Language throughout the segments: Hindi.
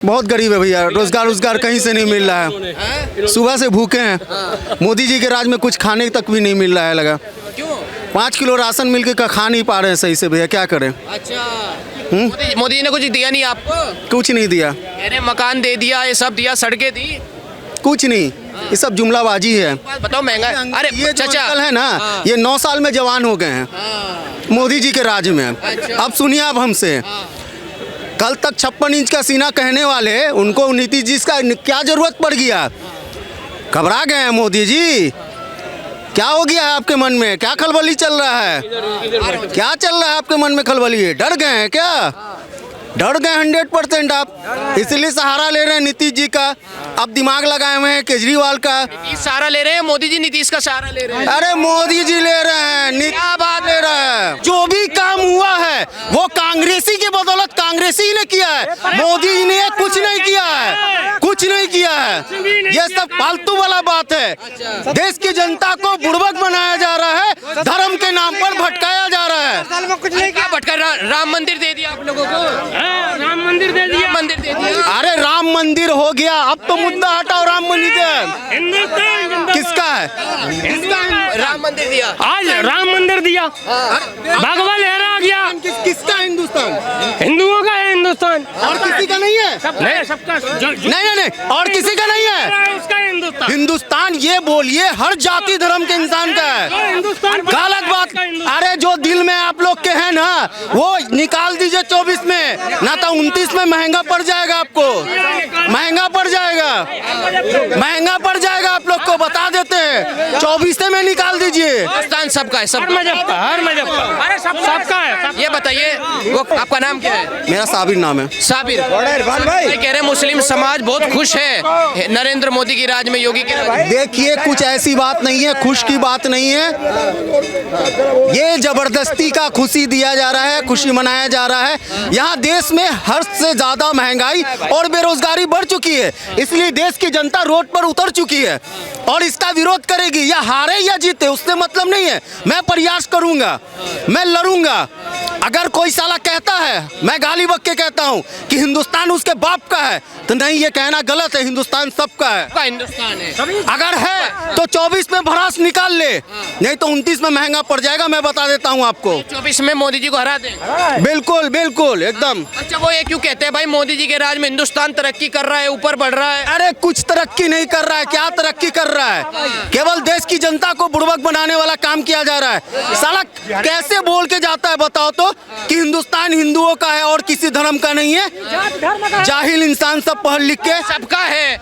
बहुत गरीब है भैया, रोजगार कहीं से नहीं मिल रहा है। सुबह से भूखे हैं। मोदी जी के राज में कुछ खाने तक भी नहीं मिल रहा है। लगा क्यों? 5 किलो राशन मिल के खा नहीं पा रहे हैं सही से भैया, क्या करें। अच्छा, मोदी जी ने कुछ दिया नहीं आपको? कुछ नहीं दिया। कह रहे मकान दे दिया, ये सब दिया, सड़कें दी। कुछ नहीं, ये सब जुमलाबाजी है। बताओ महंगा। अरे ये जो चाचा अंकल है ना, हाँ। ये 9 साल में जवान हो गए हैं मोदी जी के राज में। अच्छा। अब सुनिए आप हमसे, कल तक 56 इंच का सीना कहने वाले उनको नीतीश जी का क्या जरूरत पड़ गया? घबरा गए हैं मोदी जी। क्या हो गया है आपके मन में? क्या खलबली चल रहा है? क्या चल रहा है आपके मन में खलबली? डर गए हैं क्या? डर गए 100% आप, इसलिए सहारा ले रहे हैं नीतीश जी का। अब दिमाग लगाए हुए हैं केजरीवाल का। नीतीश सहारा ले रहे हैं, मोदी जी नीतीश का सहारा ले रहे हैं। अरे मोदी जी ले रहे हैं, क्या बात ले रहे हैं। जो भी काम हुआ है वो कांग्रेसी की बदौलत कांग्रेसी ही ने किया है। मोदी जी ने कुछ नहीं किया है, कुछ नहीं किया है। ये सब फालतू वाला बात है। देश की जनता को बुड़बक बनाया जा रहा है, धर्म के नाम पर भटकाया जा रहा है। कुछ नहीं क्या भटका? राम मंदिर दे दिया आप लोगों को। राम मंदिर दे दिया, मंदिर दे दिया। अरे राम मंदिर हो गया, अब तो मुद्दा हटाओ। राम मंदिर हिंदुस्तान किसका है? राम मंदिर दिया। आज राम मंदिर दिया, भगवा लहरा गया। किसका हिंदुस्तान? हिंदुओं का है हिंदुस्तान, और किसी का नहीं है। नहीं सबका नहीं, और किसी का नहीं है। उसका हिंदुस्तान। हिंदुस्तान ये बोलिए हर जाति धर्म के इंसान का है। हिंदुस्तान गलत बात। अरे जो दिल में आप लोग के हैं ना, वो निकाल दीजिए 24 में, ना तो 29 में महंगा पड़ जाएगा आपको। महंगा पड़ जाएगा, महंगा पड़ जाएगा आप लोग को, बता देते हैं। 24 में निकाल दीजिए। हिंदुस्तान सबका है, सब हर मजहब का, हर मजहब का, अरे सबका है। ये बताइए, वो आपका नाम क्या है? मेरा साबिर नाम है। साबिर भाई कह रहे मुस्लिम समाज बहुत खुश है नरेंद्र मोदी की राज में, योगी के राज में। देखिए कुछ ऐसी बात नहीं है, खुश की बात नहीं है। ये जबरदस्ती का खुशी दिया जा रहा है, खुशी मनाया जा रहा है। यहाँ देश में हद से ज्यादा महंगाई और बेरोजगारी बढ़ चुकी है, इसलिए देश की जनता रोड पर उतर चुकी है और इसका विरोध करेगी। या हारे या जीते उससे मतलब नहीं है। मैं प्रयास करूंगा, मैं लड़ूंगा। अगर कोई साला कहता है, मैं गाली बक के कहता हूँ कि हिंदुस्तान उसके बाप का है, तो नहीं, ये कहना गलत है। हिंदुस्तान सबका है। सबका हिंदुस्तान है। अगर है तो 24 में भड़ास निकाल ले, नहीं तो 29 में महंगा पड़ जाएगा। मैं बता देता हूँ आपको। 24 में मोदी जी को हरा दें। बिल्कुल बिल्कुल एकदम। अच्छा, वो ये क्यों कहते हैं भाई मोदी जी के राज में हिंदुस्तान तरक्की कर रहा है, ऊपर बढ़ रहा है? अरे कुछ तरक्की नहीं कर रहा है। क्या तरक्की कर रहा है? केवल देश की जनता को बुड़बक बनाने वाला काम किया जा रहा है। साला कैसे बोल के जाता है बताओ तो कि हिंदुस्तान हिंदुओं का है और किसी धर्म का नहीं है। जाहिल इंसान सब पढ़ लिख के। सबका है।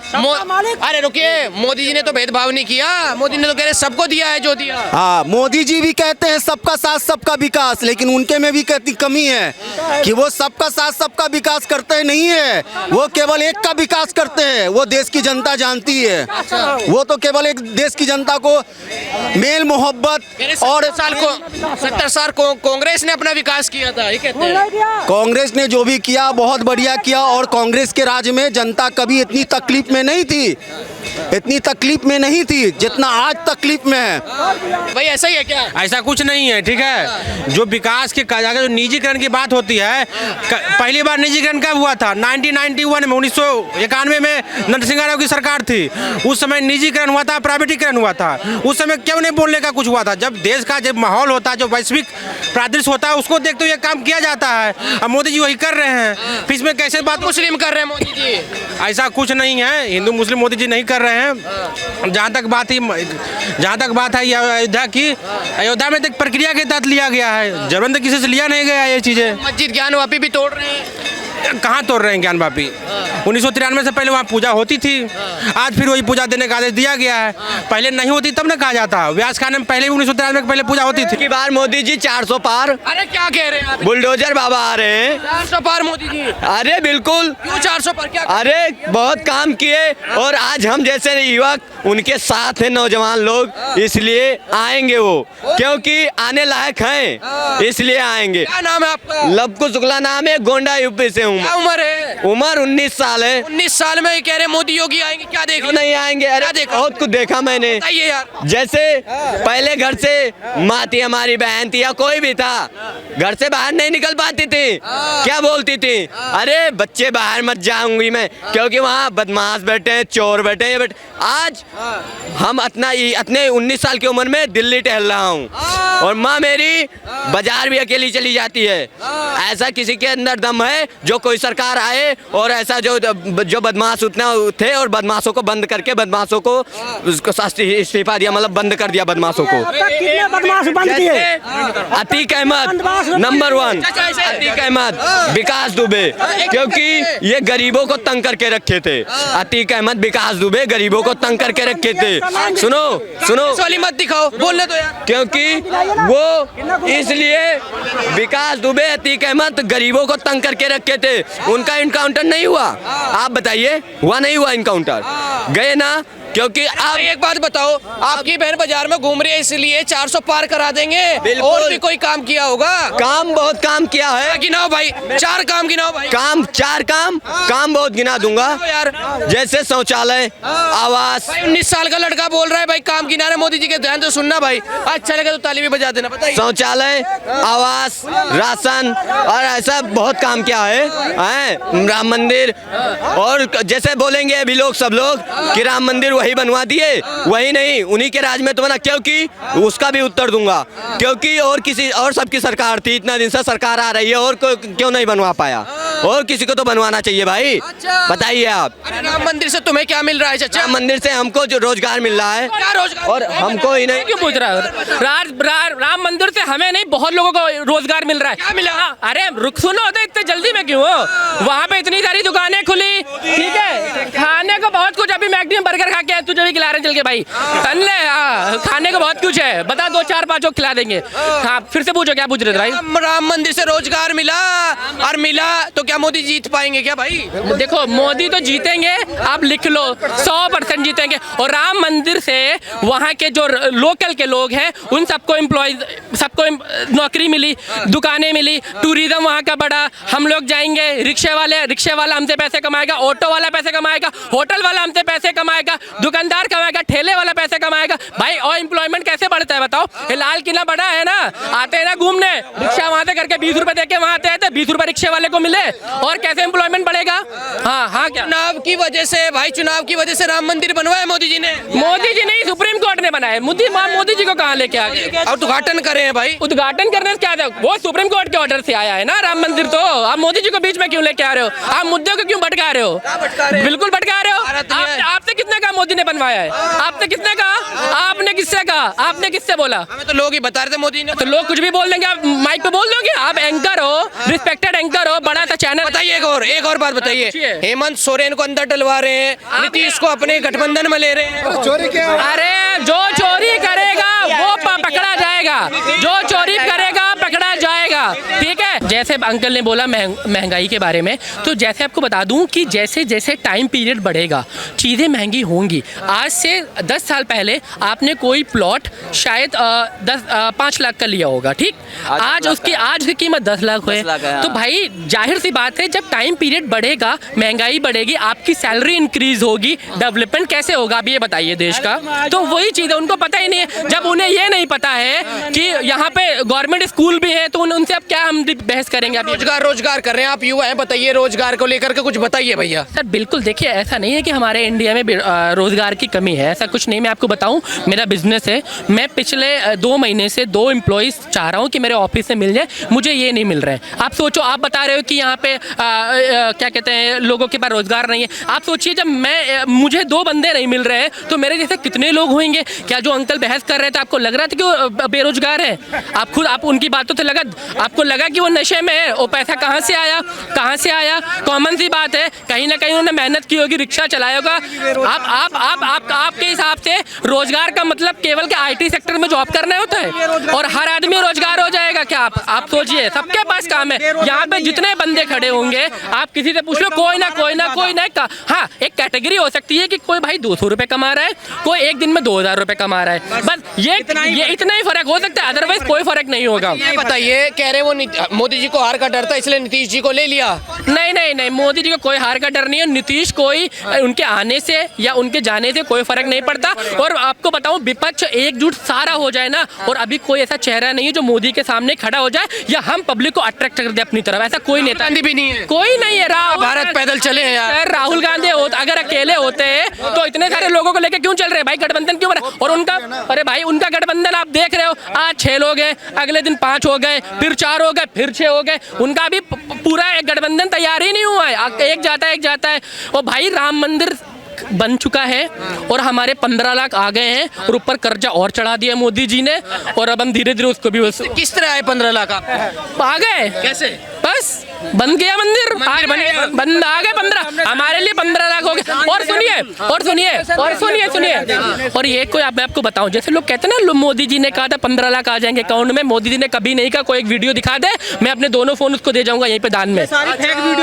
अरे रुकिए, मोदी जी ने तो भेदभाव नहीं किया। मोदी ने तो कह रहे सबको दिया है जो दिया। हाँ, मोदी जी भी कहते हैं सबका साथ सबका विकास, लेकिन उनके में भी कहती कमी है कि वो सबका साथ सबका विकास करते नहीं है। वो केवल एक का विकास करते हैं। वो देश की जनता जानती है। वो तो केवल एक देश की जनता को मेल मोहब्बत और 70 साल कांग्रेस ने अपना विकास किया था, ये कहते हैं। कांग्रेस ने जो भी किया बहुत बढ़िया किया। और कांग्रेस के राज में जनता कभी इतनी तकलीफ में नहीं थी, इतनी तकलीफ में नहीं थी जितना आज तकलीफ में है। भाई ऐसा ही है क्या? ऐसा कुछ नहीं है, ठीक है। जो विकास के अगर जो निजीकरण की बात होती है, पहली बार निजीकरण कब हुआ था? 1991 में, 1991 में नरसिंह राव की सरकार थी। उस समय निजीकरण हुआ था, प्राइवेटीकरण हुआ था। उस समय क्यों नहीं बोलने का कुछ हुआ था? जब देश का जब माहौल होता है, जो वैश्विक परिदृश्य होता है, उसको देखते हुए काम किया जाता है। अब मोदी जी वही कर रहे हैं, फिर इसमें कैसे बात? मुस्लिम कर रहे हैं मोदी जी। ऐसा कुछ नहीं है, हिंदू मुस्लिम मोदी जी नहीं कर रहे हैं। जहाँ तक बात है अयोध्या की, अयोध्या में तो प्रक्रिया के तहत लिया गया है, जबरन किसी से लिया नहीं गया ये चीजें। मस्जिद ज्ञानवापी भी तोड़ रहे हैं। कहाँ तोड़ रहे हैं ज्ञानवापी? 1993 से पहले वहाँ पूजा होती थी, आज फिर वही पूजा देने का आदेश दिया गया है। पहले नहीं होती तब ना कहा जाता। व्यास खाने में पहले 1993 के पहले पूजा होती थी। की बार मोदी जी 400 पार। अरे क्या कह रहे हैं आप? बुलडोजर बाबा आ रहे हैं। 400 पार मोदी जी। अरे बिल्कुल। क्यों 400 पार? क्या? अरे बहुत काम किए और आज हम जैसे युवक उनके साथ हैं, नौजवान लोग, इसलिए आएंगे वो, क्योंकि आने लायक हैं, इसलिए आएंगे। क्या नाम है आपका? लवकुश शुक्ला नाम है, गोंडा यूपी से हूँ। क्या उम्र है? उम्र 19 साल। साल है। 19 साल में कह रहे मोदी योगी आएंगे, क्या देख क्यों नहीं आएंगे? अरे क्या देखा? बहुत कुछ देखा मैंने। बताइए यार। जैसे पहले घर से माँ थी, हमारी बहन थी या कोई भी था, घर से बाहर नहीं निकल पाती थी। क्या बोलती थी? अरे बच्चे बाहर मत जाऊंगी मैं, क्योंकि वहाँ बदमाश बैठे हैं, चोर बैठे हैं, बैठे। आज हम अपने 19 साल की उम्र में दिल्ली टहल रहा हूँ, और माँ मेरी बाजार भी अकेली चली जाती है। ऐसा किसी के अंदर दम है जो कोई सरकार आए और ऐसा जो बदमाश उठे और बदमाशों को बंद करके बदमाशों को उसको इस्तीफा दिया, मतलब बंद कर दिया बदमाशों को। बदमाश बंद किए। अतीक अहमद नंबर 1, अतीक अहमद, विकास दुबे, क्योंकि ये गरीबों को तंग करके रखे थे। अतीक अहमद, विकास दुबे गरीबों को तंग करके रखे थे। सुनो इस वाली मत दिखाओ, बोलने दो यार। क्योंकि वो इसलिए विकास दुबे, अतीक अहमद गरीबों को तंग करके रखे थे। उनका इनकाउंटर नहीं हुआ, आप बताइए, हुआ नहीं हुआ इनकाउंटर? गए ना, क्योंकि आप एक बात बताओ, आपकी बहन बाजार में घूम रही है इसलिए 400 पार करा देंगे। बिल्कुल। और भी कोई काम किया होगा? काम बहुत काम किया है। गिनाओ भाई, 4 काम गिनाओ भाई। काम 4 काम बहुत गिना दूंगा यार। जैसे शौचालय, आवास। भाई 19 साल का लड़का बोल रहा है भाई काम गिना रहे मोदी जी के, ध्यान तो सुनना भाई। अच्छा लगे तो ताली भी बजा देना। बताइए। शौचालय, आवास, राशन, और ऐसा बहुत काम किया है। राम मंदिर, और जैसे बोलेंगे अभी लोग, सब लोग कि राम मंदिर वही बनवा दिए, वही नहीं, उन्हीं के राज में तो बना। क्योंकि उसका भी उत्तर दूंगा, क्योंकि और किसी और सबकी सरकार थी, इतना दिन से सरकार आ रही है, और क्यों नहीं बनवा पाया? और किसी को तो बनवाना चाहिए भाई। बताइए आप। अरे राम मंदिर से तुम्हें क्या मिल रहा है चाचा? राम मंदिर से हमको जो रोजगार मिल रहा है, क्या रोजगार? और हमको ही नहीं। क्यों पूछ रहा है? राम मंदिर से हमें नहीं, बहुत लोगों को रोजगार मिल रहा है। क्या मिला? अरे रुक, सुनो तो, इतने जल्दी में क्यों हो? वहाँ पे इतनी सारी दुकानें खुली, ठीक है, खाने को बहुत कुछ। अभी मैकडी में बर्गर खा के तुझे भी खिला रहे हैं चल के भाई। खाने को बहुत कुछ है, बता 2-4 5 को खिला देंगे। हाँ, फिर से पूछो, क्या पूछ रहे थे भाई? राम मंदिर से रोजगार मिला, और मिला तो क्या मोदी जीत पाएंगे क्या भाई? देखो, मोदी तो जीतेंगे, आप लिख लो, 100% जीतेंगे। और राम मंदिर से वहाँ के जो लोकल के लोग हैं उन सबको सबको नौकरी मिली, दुकानें मिली, टूरिज्म वहाँ का बढ़ा। हम लोग जाएंगे, रिक्शा वाला हमसे पैसे कमाएगा, ऑटो वाला पैसे कमाएगा, होटल वाला हमसे पैसे कमाएगा, दुकानदार कमाएगा, ठेले वाला पैसे कमाएगा भाई। और एम्प्लॉयमेंट कैसे बढ़ता है बताओ? ये लाल किला बड़ा है ना, आते हैं ना घूमने, रिक्शा वहाँ से करके 20 रुपए देके वहाँ आते हैं, 20 रुपए रिक्शे वाले को मिले, और कैसे एम्प्लॉयमेंट बढ़ेगा? हाँ क्या? चुनाव की वजह से भाई, चुनाव की वजह से राम मंदिर बनवाया मोदी जी ने? मोदी जी नहीं, सुप्रीम कोर्ट ने बनाया। मोदी जी को कहाँ लेके आ गए? और उद्घाटन करे हैं भाई। उद्घाटन करने से क्या था? वो सुप्रीम कोर्ट के ऑर्डर से आया है ना राम मंदिर। तो आप मोदी जी को बीच में क्यों लेके आ रहे हो? आप मुद्दे को क्यों भटका रहे हो? बिल्कुल भटका रहे हो। आपसे कितने का मोदी ने बनवाया है? आपसे कितने का? आपने किससे कहा? आपने किससे बोला? हमें तो लोग ही बता रहे थे मोदी ने। तो लोग कुछ भी बोल देंगे, आप माइक पे बोल दोगे? आप एंकर हो, रिस्पेक्टेड एंकर हो, बड़ा सा चैनल। बताइए एक और बात बताइए। हेमंत सोरेन को अंदर डलवा रहे हैं, नीतीश को अपने गठबंधन में ले रहे हैं। अरे जो चोरी करेगा वो पकड़ा जाएगा, जो चोरी करेगा पकड़ा जाएगा, ठीक है? जैसे अंकल ने बोला महंगाई के बारे में, तो जैसे आपको बता दूं कि जैसे जैसे टाइम पीरियड बढ़ेगा चीज़ें महंगी होंगी। आज से 10 साल पहले आपने कोई प्लॉट शायद 5 लाख का लिया होगा, ठीक? आज की कीमत 10 लाख है। तो भाई जाहिर सी बात है, जब टाइम पीरियड बढ़ेगा, महंगाई बढ़ेगी, आपकी सैलरी इंक्रीज होगी, डेवलपमेंट कैसे होगा आप ये बताइए देश का? तो वही चीज़ है, उनको पता ही नहीं है। जब उन्हें ये नहीं पता है कि यहाँ पे गवर्नमेंट स्कूल भी है, तो उनसे अब क्या हम बहस करेंगे? आप रोजगार कर रहे हैं, आप युवा हैं, बताइए रोजगार को लेकर के कुछ बताइए भैया। सर बिल्कुल, देखिए ऐसा नहीं है कि हमारे इंडिया में रोजगार की कमी है, ऐसा कुछ नहीं। मैं आपको बताऊं, मेरा बिजनेस है, मैं पिछले 2 महीने से 2 एम्प्लॉइज़ चाह रहा हूं कि मेरे ऑफिस से मिल जाए, मुझे ये नहीं मिल रहा है। आप सोचो, आप बता रहे हो कि यहाँ पे क्या कहते हैं, लोगों के पास रोजगार नहीं है। आप सोचिए, जब मुझे 2 बंदे नहीं मिल रहे हैं तो मेरे जैसे कितने लोग होंगे? क्या जो अंकल बहस कर रहे थे आपको लग रहा था कि वो बेरोजगार है? आप उनकी बातों से आपको लगा कि वो नशे में है? वो पैसा कहाँ से आया? कॉमन सी बात है, कहीं ना कहीं उन्होंने मेहनत की होगी, रिक्शा चलाया होगा। आपके हिसाब से रोजगार का मतलब केवल के IT सेक्टर में जॉब करना होता है और हर आदमी रोजगार हो जाएगा क्या? आप सोचिए, सबके पास काम है। यहाँ पे जितने बंदे खड़े होंगे, आप किसी से पूछ लो, कोई ना हाँ, एक कैटेगरी हो सकती है कि कोई भाई 200 रुपए कमा रहा है, कोई एक दिन में 2000 रुपए कमा रहा है, बस ये इतना ही फर्क हो सकता है, अदरवाइज कोई फर्क नहीं होगा। ये बताइए, कह रहे रहे हैं वो मोदी जी को हार का डर था इसलिए नीतीश जी को ले लिया। नहीं नहीं नहीं, मोदी जी को कोई हार का डर नहीं है। नीतीश कोई उनके आने से या उनके जाने से कोई फर्क नहीं पड़ता। और आपको बताऊं, विपक्ष एकजुट सारा हो जाए ना, और अभी कोई ऐसा चेहरा नहीं है जो मोदी के सामने खड़ा हो जाए या हम पब्लिक को अट्रैक्ट कर दे अपनी तरफ, ऐसा कोई नेता गांधी भी नहीं है, कोई नहीं है। भारत पैदल चले हैं यार। राहुल गांधी अगर अकेले होते तो इतने सारे लोगों को लेके क्यों चल रहे हैं भाई? गठबंधन क्यों बना? और उनका, अरे भाई उनका गठबंधन आप देख रहे हो, आज 6 लोग हैं, अगले दिन 5 हो गए, फिर 4 हो गए, फिर 6 हो गए। उनका अभी पूरा एक गठबंधन तैयार ही नहीं हुआ है, एक जाता है। और भाई राम मंदिर बन चुका है और हमारे 15 लाख आ गए हैं और ऊपर कर्जा और चढ़ा दिया मोदी जी ने, और अब हम धीरे धीरे उसको भी किस तरह आए 15 लाख आ गए? कैसे? बस बन गया मंदिर बन गया, बंद आ गए 15, हमारे लिए 15 लाख हो गए। और सुनिए, और ये कोई मैं आपको बताऊं, जैसे लोग कहते हैं ना मोदी जी ने कहा था 15 लाख आ जाएंगे अकाउंट में, मोदी जी ने कभी नहीं कहा। कोई एक वीडियो दिखा दे, मैं अपने दोनों फोन उसको दे जाऊंगा यहीं पे दान में।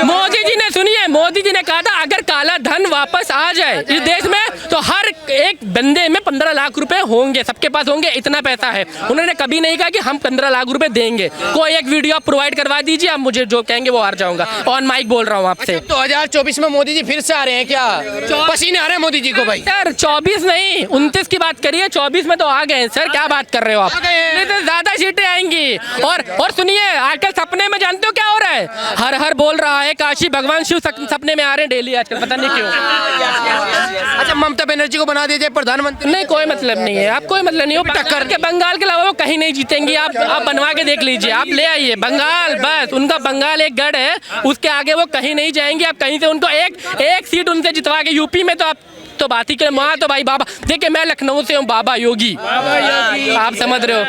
मोदी जी ने, सुनिए, मोदी जी ने कहा था अगर काला धन वापस आ जाए इस देश में तो हर एक बंदे में 15 लाख रुपए होंगे, सबके पास होंगे, इतना पैसा है। उन्होंने कभी नहीं कहा कि हम 15 लाख रुपए देंगे। कोई एक वीडियो आप प्रोवाइड करवा दीजिए, आप मुझे जो कहेंगे वो हार जाऊंगा। ऑन माइक बोल रहा हूँ आपसे। 2024 में मोदी जी फिर से आ रहे हैं क्या? पसीने आ रहे हैं मोदी जी को भाई। सर 24 नहीं 29 की बात करिए, 24 में तो आ गए सर, क्या बात कर रहे हो आप? तो ज्यादा सीटें आएंगी। और सुनिए, आजकल सपने में जानते हो क्या हो रहा है? हर हर बोल रहा है, काशी भगवान शिव सपने में आ रहे हैं डेली आजकल, पता नहीं क्यों। अच्छा, ममता बनर्जी को बना दीजिए प्रधानमंत्री। नहीं, कोई मतलब नहीं है, आप कोई मतलब नहीं हो। टक्कर के बंगाल के अलावा वो कहीं नहीं जीतेंगी। आप बनवा के देख लीजिए, आप ले आइए बंगाल, बस उनका बंगाल एक गढ़ है, उसके आगे वो कहीं नहीं जाएंगे। आप कहीं से उनको एक सीट उनसे जितवा के, यूपी में तो आप तो बात ही करें, वहाँ तो भाई बाबा, देखिए मैं लखनऊ से हूँ, बाबा योगी, आप समझ रहे हो,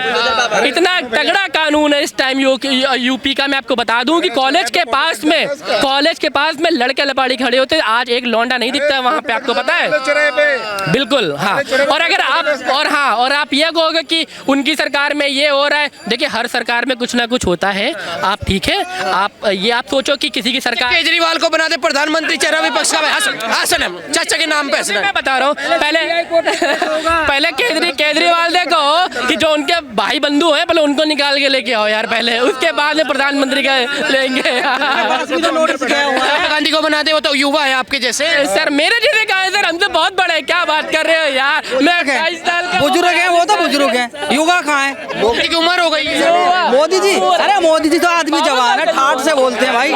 इतना तगड़ा कानून है इस टाइम यूपी का। मैं आपको बता दूं कि कॉलेज के पास में लड़के लपाड़ी खड़े होते, आज एक लौंडा नहीं दिखता है वहाँ पे, आपको पता है? बिल्कुल, हाँ। और अगर आप और आप ये कहोगे कि उनकी सरकार में ये हो रहा है, देखिए हर सरकार में कुछ ना कुछ होता है। आप ठीक है, आप सोचो कि किसी की सरकार, केजरीवाल को बना दे प्रधानमंत्री, चेहरा विपक्ष का हासन चाचा के नाम पे। मैं बता रहा हूँ, पहले केजरीवाल देखो कि जो उनके भाई बंधु हैं, पहले उनको निकाल के लेके आओ यार पहले, उसके बाद में प्रधानमंत्री का लेंगे। गांधी को बना दे, वो तो युवा है आपके जैसे। सर मेरे जैसे कहा है सर, हमसे बहुत बड़े हैं, क्या बात कर रहे हो यार? मैं 28 साल का बुजुर्ग है, वो तो बुजुर्ग है, युवा कहाँ है? मोदी की उम्र हो गई है। मोदी जी, अरे मोदी जी तो आदमी जवान है, ठाठ से बोलते हैं भाई।